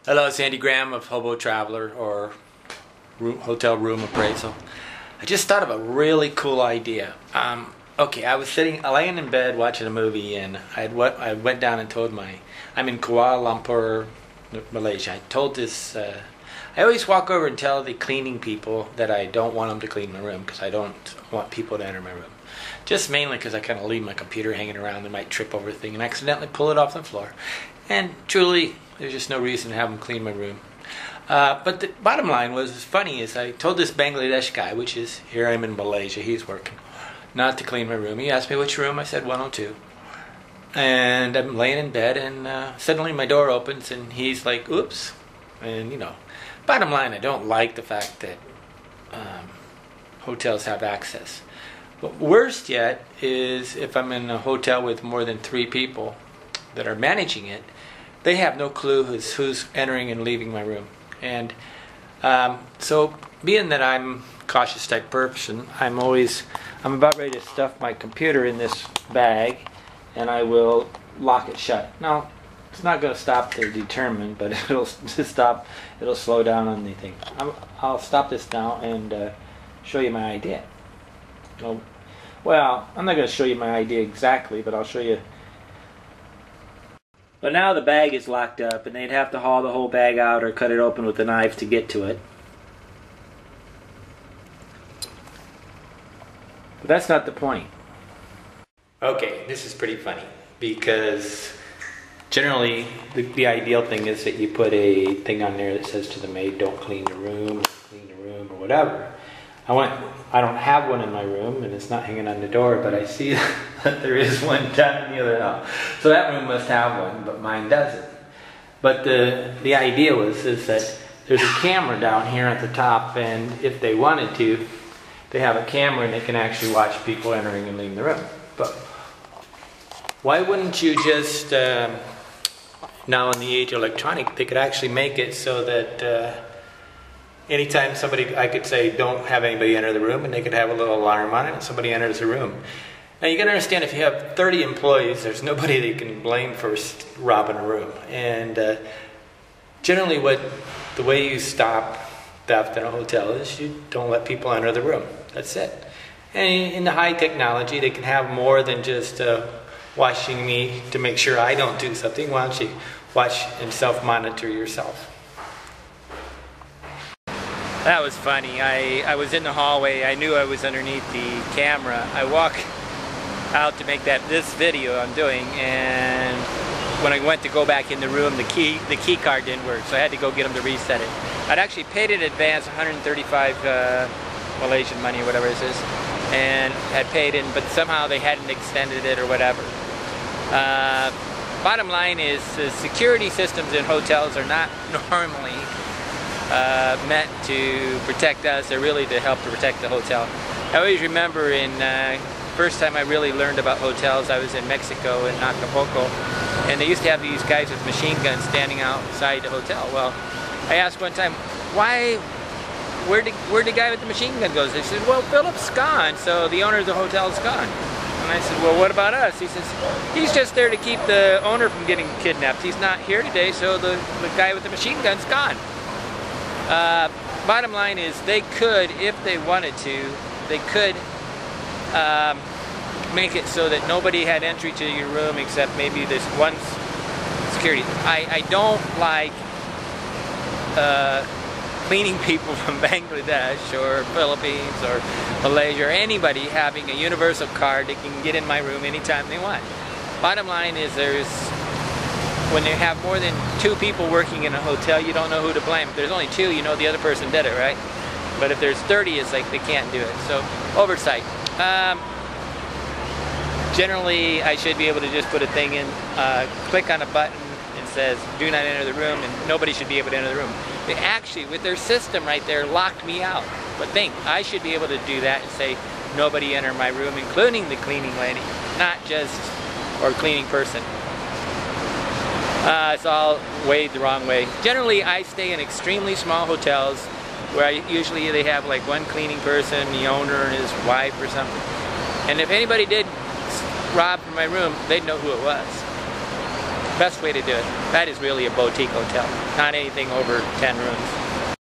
Hello, it's Andy Graham of Hobo Traveler or Hotel Room Appraisal. I just thought of a really cool idea. Okay, I was laying in bed watching a movie, and I went down and told I'm in Kuala Lumpur, Malaysia. I told this, I always walk over and tell the cleaning people that I don't want them to clean my room because I don't want people to enter my room. Just mainly because I kind of leave my computer hanging around. They might trip over a thing and accidentally pull it off the floor. And truly, there's just no reason to have them clean my room. But the bottom line was funny is I told this Bangladesh guy, which is, here I'm in Malaysia, he's working, not to clean my room. He asked me which room, I said 102. And I'm laying in bed, and suddenly my door opens and he's like, oops. And you know, bottom line, I don't like the fact that hotels have access. But worst yet is if I'm in a hotel with more than 3 people that are managing it, they have no clue who's entering and leaving my room. And so being that I'm a cautious type person, I'm about ready to stuff my computer in this bag, and I will lock it shut. Now, it's not going to stop the determined, but it'll slow down on the thing. I'll stop this now and show you my idea. Well, I'm not going to show you my idea exactly, but I'll show you. But now the bag is locked up, and they'd have to haul the whole bag out or cut it open with a knife to get to it. But that's not the point. Okay, this is pretty funny, because generally the ideal thing is that you put a thing on there that says to the maid, don't clean the room, or whatever. I don't have one in my room, and it's not hanging on the door, but I see that there is one down in the other house. So that room must have one, but mine doesn't. But the idea is that there's a camera down here at the top, and if they wanted to, they have a camera and they can actually watch people entering and leaving the room. But why wouldn't you just, now in the age of electronic, they could actually make it so that anytime I could say, don't have anybody enter the room, and they could have a little alarm on it, and somebody enters the room. Now you got to understand, if you have 30 employees, there's nobody they can blame for robbing a room. And generally the way you stop theft in a hotel is you don't let people enter the room. That's it. And in the high technology, they can have more than just watching me to make sure I don't do something. Why don't you watch and self-monitor yourself? That was funny. I was in the hallway. I knew I was underneath the camera. I walk out to make this video I'm doing, and when I went to go back in the room, the key card didn't work, so I had to go get them to reset it. I'd actually paid in advance 135 Malaysian money, whatever it is, and had paid in, but somehow they hadn't extended it or whatever. Bottom line is, the security systems in hotels are not normally meant to protect us. They're really to help to protect the hotel. I always remember first time I really learned about hotels, I was in Mexico in Acapulco, and they used to have these guys with machine guns standing outside the hotel. Well, I asked one time, where'd the guy with the machine gun go? They said, well, Philip's gone, so the owner of the hotel's gone. And I said, well, what about us? He says, he's just there to keep the owner from getting kidnapped. He's not here today, so the guy with the machine gun's gone. Bottom line is, they could, if they wanted to, they could make it so that nobody had entry to your room except maybe this one security. I don't like cleaning people from Bangladesh or Philippines or Malaysia or anybody having a universal card that can get in my room anytime they want. Bottom line is, when you have more than 2 people working in a hotel, you don't know who to blame. If there's only 2, you know the other person did it, right? But if there's 30, it's like they can't do it. So, oversight. Generally, I should be able to just put a thing in, click on a button and says, do not enter the room, and nobody should be able to enter the room. They actually, with their system right there, locked me out. But think, I should be able to do that and say, nobody enter my room, including the cleaning lady, not just, or cleaning person. It's all weighed the wrong way. Generally, I stay in extremely small hotels where usually they have like one cleaning person, the owner and his wife or something. And if anybody did rob from my room, they'd know who it was. best way to do it. That is really a boutique hotel, not anything over 10 rooms.